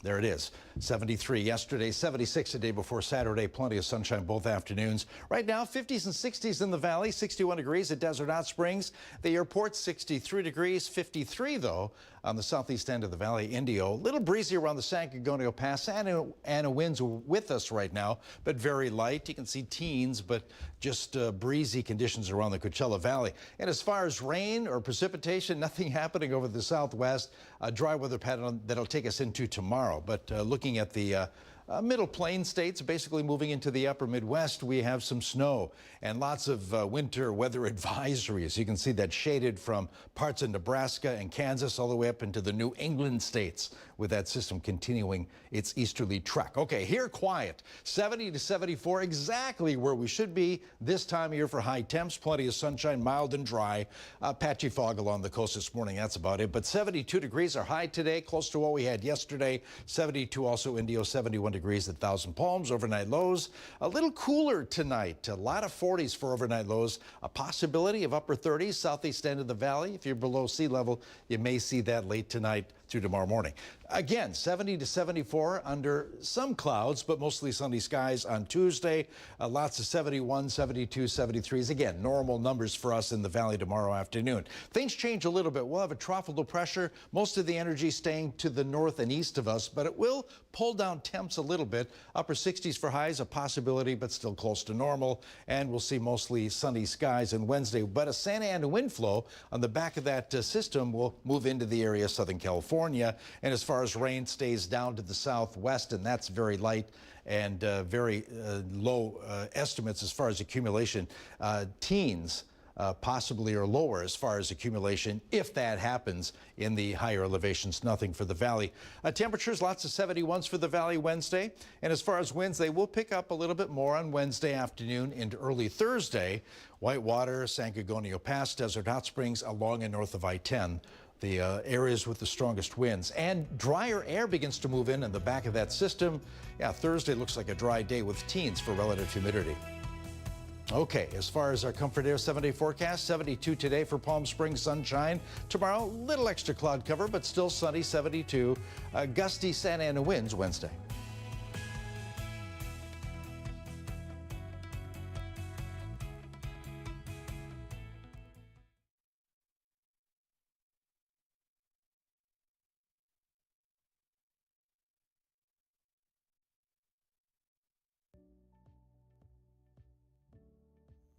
There it is, 73 yesterday, 76 the day before Saturday. Plenty of sunshine both afternoons. Right now, 50s and 60s in the valley, 61 degrees at Desert Hot Springs. The airport, 63 degrees, 53 though on the southeast end of the valley, Indio. A little breezy around the San Gorgonio Pass. Anna winds with us right now, but very light. You can see teens, but just breezy conditions around the Coachella Valley. And as far as rain or precipitation, nothing happening over the southwest. A dry weather pattern that'll take us into tomorrow. But looking at the middle plain states, basically moving into the upper Midwest, we have some snow and lots of winter weather advisories. You can see that shaded from parts of Nebraska and Kansas all the way up into the New England states, with that system continuing its easterly trek. Okay, here quiet, 70 to 74, exactly where we should be this time of year for high temps. Plenty of sunshine, mild and dry. Patchy fog along the coast this morning, that's about it. But 72 degrees are high today, close to what we had yesterday. 72 also Indio, 71 degrees at Thousand Palms. Overnight lows a little cooler tonight. A lot of 40s for overnight lows. A possibility of upper 30s southeast end of the valley. If you're below sea level, you may see that late tonight through tomorrow morning. Again, 70 to 74 under some clouds, but mostly sunny skies on Tuesday. Lots of 71, 72, 73s. Again, normal numbers for us in the valley tomorrow afternoon. Things change a little bit. We'll have a tropical pressure. Most of the energy staying to the north and east of us, but it will pull down temps a little bit. Upper 60s for highs, a possibility, but still close to normal. And we'll see mostly sunny skies on Wednesday. But a Santa Ana wind flow on the back of that system will move into the area of Southern California. And as far as rain, stays down to the southwest, and that's very light and very low estimates as far as accumulation. Teens possibly or lower as far as accumulation if that happens in the higher elevations. Nothing for the valley. Temperatures, lots of 71s for the valley Wednesday. And as far as winds, they will pick up a little bit more on Wednesday afternoon into early Thursday. Whitewater, San Gorgonio Pass, Desert Hot Springs along and north of I-10. The areas with the strongest winds. And drier air begins to move in the back of that system. Yeah, Thursday looks like a dry day with teens for relative humidity. Okay, as far as our Comfort Air 7-day forecast, 72 today for Palm Springs, sunshine. Tomorrow, little extra cloud cover, but still sunny, 72. Gusty Santa Ana winds Wednesday.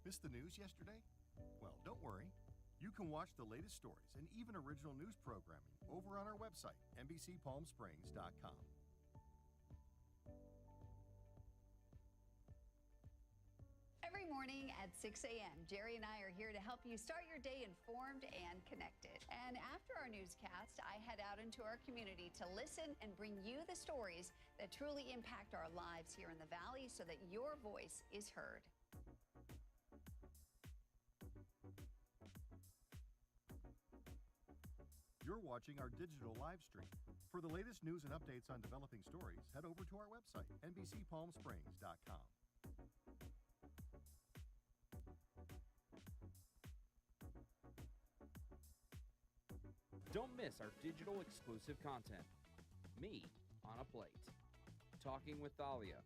Missed the news yesterday? Well, don't worry. You can watch the latest stories and even original news programming over on our website, NBCPalmSprings.com. Every morning at 6 a.m., Jerry and I are here to help you start your day informed and connected. And after our newscast, I head out into our community to listen and bring you the stories that truly impact our lives here in the Valley so that your voice is heard. You're watching our digital live stream. For the latest news and updates on developing stories, head over to our website, NBCPalmSprings.com. Don't miss our digital exclusive content. Me on a Plate, Talking with Thalia,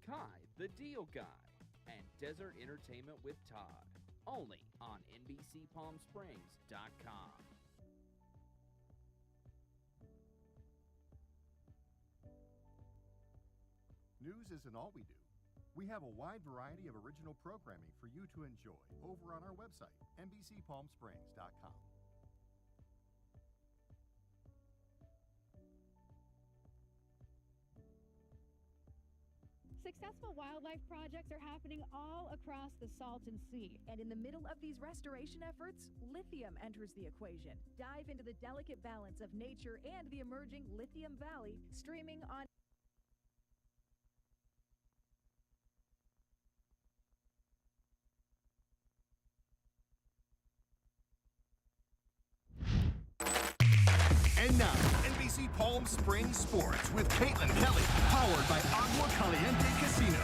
Kai the Deal Guy, and Desert Entertainment with Todd. Only on NBCPalmSprings.com. News isn't all we do. We have a wide variety of original programming for you to enjoy over on our website, NBCPalmSprings.com. Successful wildlife projects are happening all across the Salton Sea. And in the middle of these restoration efforts, lithium enters the equation. Dive into the delicate balance of nature and the emerging Lithium Valley, streaming on And now, NBC Palm Springs Sports with Caitlin Kelly, powered by Agua Caliente Casino.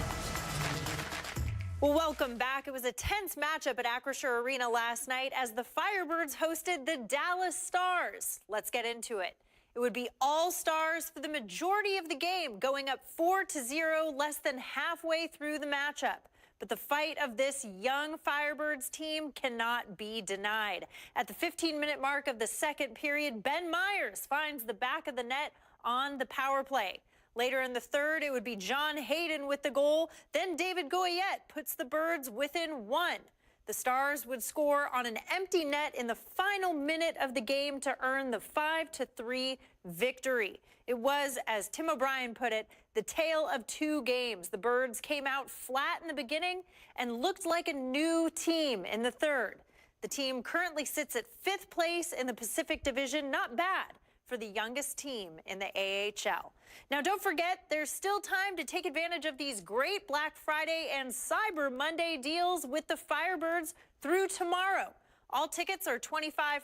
Well, welcome back. It was a tense matchup at Acrisure Arena last night as the Firebirds hosted the Dallas Stars. Let's get into it. It would be all stars for the majority of the game, going up 4-0 less than halfway through the matchup. But the fight of this young Firebirds team cannot be denied. At the 15-minute mark of the second period, Ben Myers finds the back of the net on the power play. Later in the third, it would be John Hayden with the goal. Then David Goyette puts the Birds within one. The Stars would score on an empty net in the final minute of the game to earn the 5-3 victory. It was, as Tim O'Brien put it, the tale of two games. The Birds came out flat in the beginning and looked like a new team in the third. The team currently sits at 5th place in the Pacific Division. Not bad for the youngest team in the AHL. Now, don't forget, there's still time to take advantage of these great Black Friday and Cyber Monday deals with the Firebirds through tomorrow. All tickets are 25%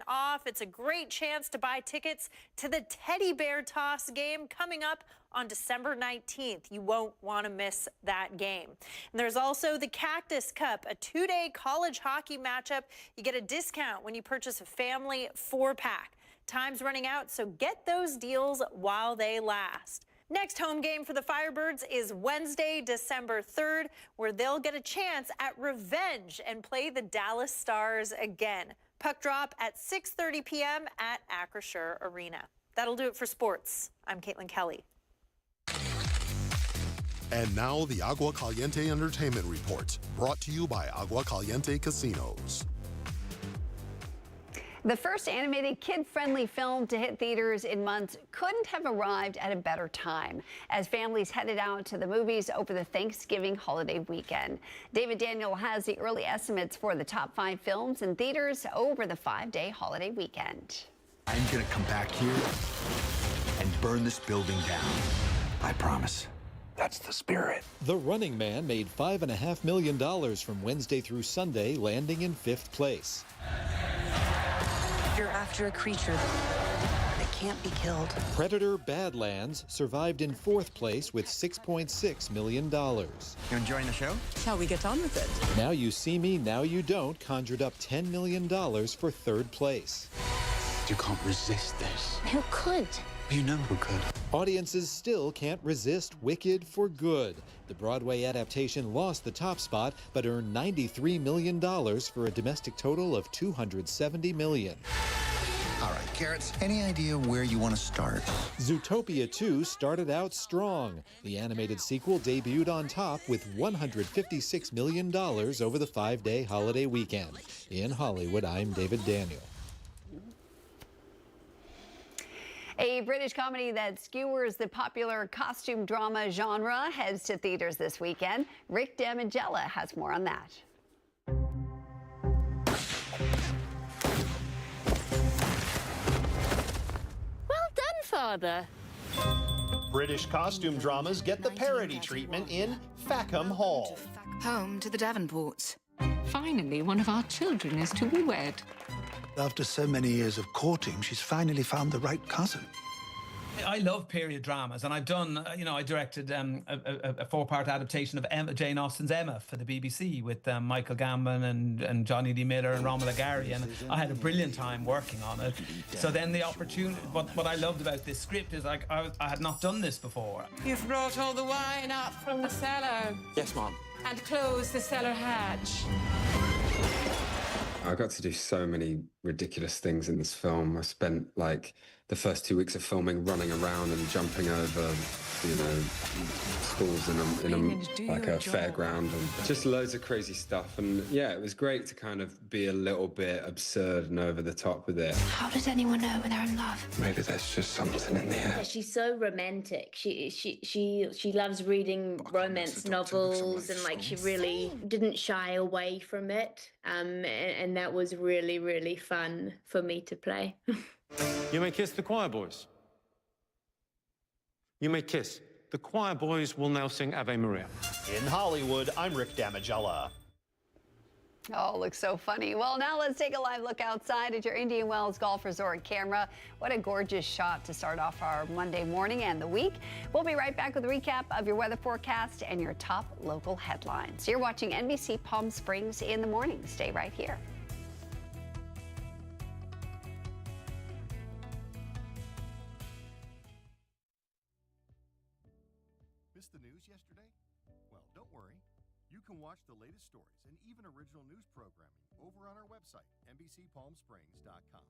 off. It's a great chance to buy tickets to the Teddy Bear Toss game coming up on December 19th. You won't want to miss that game. And there's also the Cactus Cup, a 2-day college hockey matchup. You get a discount when you purchase a family 4-pack. Time's running out, so get those deals while they last. Next home game for the Firebirds is Wednesday, December 3rd, where they'll get a chance at revenge and play the Dallas Stars again. Puck drop at 6:30 p.m. at Acrisure Arena. That'll do it for sports. I'm Caitlin Kelly. And now the Agua Caliente Entertainment Report, brought to you by Agua Caliente Casinos. The first animated kid-friendly film to hit theaters in months couldn't have arrived at a better time as families headed out to the movies over the Thanksgiving holiday weekend. David Daniel has the early estimates for the top 5 films in theaters over the 5-day holiday weekend. I'm gonna come back here and burn this building down. I promise. That's the spirit. The Running Man made $5.5 million from Wednesday through Sunday, landing in 5th place. You're after a creature that can't be killed. Predator Badlands survived in 4th place with $6.6 million. You enjoying the show? Shall we get on with it? Now You See Me, Now You Don't conjured up $10 million for 3rd place. You can't resist this. Who could? You know who could. Audiences still can't resist Wicked for Good. The Broadway adaptation lost the top spot, but earned $93 million for a domestic total of $270 million. All right, Carrots, any idea where you want to start? Zootopia 2 started out strong. The animated sequel debuted on top with $156 million over the 5-day holiday weekend. In Hollywood, I'm David Daniel. A British comedy that skewers the popular costume drama genre heads to theaters this weekend. Rick Damigella has more on that. Well done, Father. British costume dramas get the parody treatment in Fackham Hall. Home to the Davenports. Finally, one of our children is to be wed. After so many years of courting, she's finally found the right cousin. I love period dramas, and I've done, I directed a 4-part adaptation of Jane Austen's Emma for the BBC with Michael Gambon and Johnny Lee Miller and Romola Gary, and I had a brilliant time working on it. So then the opportunity, what I loved about this script is I had not done this before. You've brought all the wine out from the cellar. Yes, Mom. And closed the cellar hatch. I got to do so many ridiculous things in this film. I spent the first 2 weeks of filming running around and jumping over, schools in a fairground, and just loads of crazy stuff. And yeah, it was great to kind of be a little bit absurd and over the top with it. How does anyone know when they're in love? Maybe there's just something in the air. She's so romantic. She loves reading romance novels, and she really didn't shy away from it. And that was really, really fun for me to play. You may kiss the choir boys. You may kiss. The choir boys will now sing Ave Maria. In Hollywood, I'm Rick Damigella. Oh, looks so funny. Well, now let's take a live look outside at your Indian Wells Golf Resort camera. What a gorgeous shot to start off our Monday morning and the week. We'll be right back with a recap of your weather forecast and your top local headlines. You're watching NBC Palm Springs in the morning. Stay right here. can watch the latest stories and even original news programming over on our website, NBCPalmSprings.com.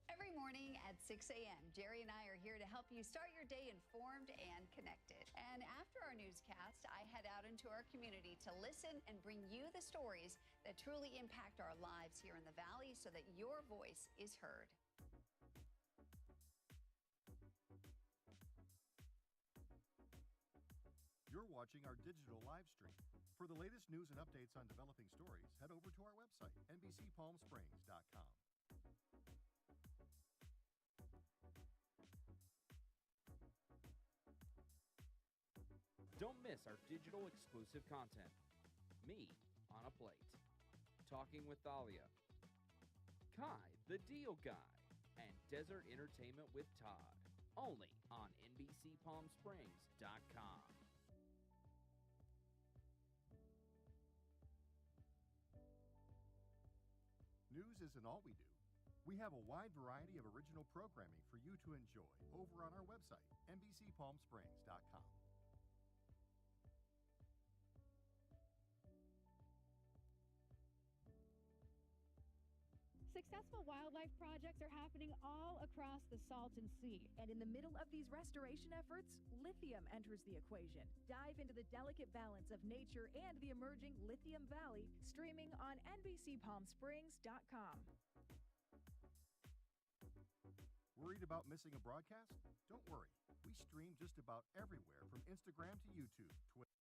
Every morning at 6 a.m., Jerry and I are here to help you start your day informed and connected. And after our newscast, I head out into our community to listen and bring you the stories that truly impact our lives here in the Valley so that your voice is heard. You're watching our digital live stream. For the latest news and updates on developing stories, head over to our website, NBCPalmSprings.com. Don't miss our digital exclusive content. Me on a Plate. Talking with Thalia. Kai, the Deal Guy. And Desert Entertainment with Todd. Only on NBCPalmSprings.com. News isn't all we do. We have a wide variety of original programming for you to enjoy over on our website, NBCPalmSprings.com. Successful wildlife projects are happening all across the Salton Sea. And in the middle of these restoration efforts, lithium enters the equation. Dive into the delicate balance of nature and the emerging Lithium Valley, streaming on NBCPalmSprings.com. Worried about missing a broadcast? Don't worry. We stream just about everywhere from Instagram to YouTube, Twitter.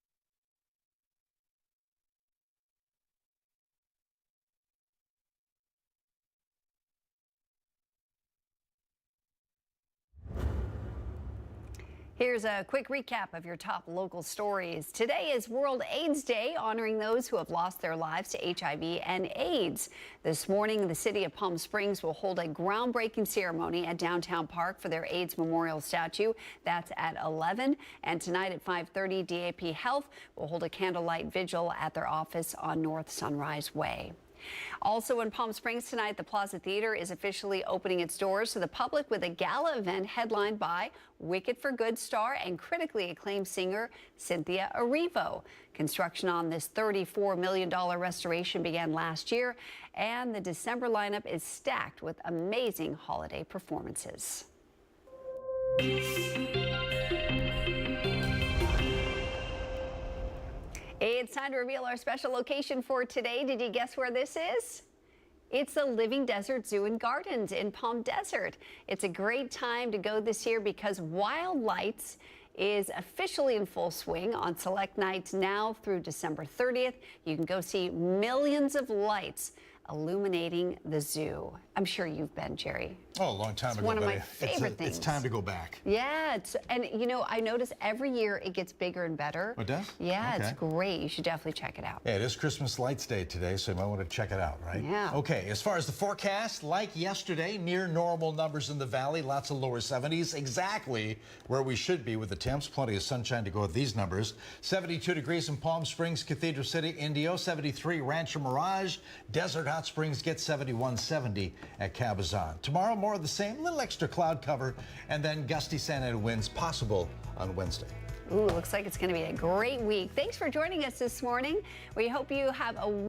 Here's a quick recap of your top local stories. Today is World AIDS Day, honoring those who have lost their lives to HIV and AIDS. This morning, the city of Palm Springs will hold a groundbreaking ceremony at Downtown Park for their AIDS memorial statue. That's at 11. And tonight at 5:30, DAP Health will hold a candlelight vigil at their office on North Sunrise Way. Also in Palm Springs tonight, the Plaza Theatre is officially opening its doors to the public with a gala event headlined by Wicked for Good star and critically acclaimed singer Cynthia Erivo. Construction on this $34 million restoration began last year, and the December lineup is stacked with amazing holiday performances. It's time to reveal our special location for today. Did you guess where this is? It's the Living Desert Zoo and Gardens in Palm Desert. It's a great time to go this year because Wild Lights is officially in full swing on select nights now through December 30th. You can go see millions of lights illuminating the zoo. I'm sure you've been, Jerry. Oh, a long time ago. One of my favorite things. It's time to go back. Yeah, and you know, I notice every year it gets bigger and better. Oh, it does? Yeah, Okay. It's great. You should definitely check it out. Yeah, it is Christmas Lights Day today, so you might want to check it out, right? Yeah. Okay, as far as the forecast, like yesterday, near normal numbers in the valley, lots of lower 70s, exactly where we should be with the temps. Plenty of sunshine to go with these numbers. 72 degrees in Palm Springs, Cathedral City, Indio, 73 Rancho Mirage, Desert Hot Springs gets 71, 70 at Cabazon. Tomorrow, more of the same, little extra cloud cover, and then gusty Santa Ana winds possible on Wednesday. Ooh, looks like it's going to be a great week. Thanks for joining us this morning. We hope you have a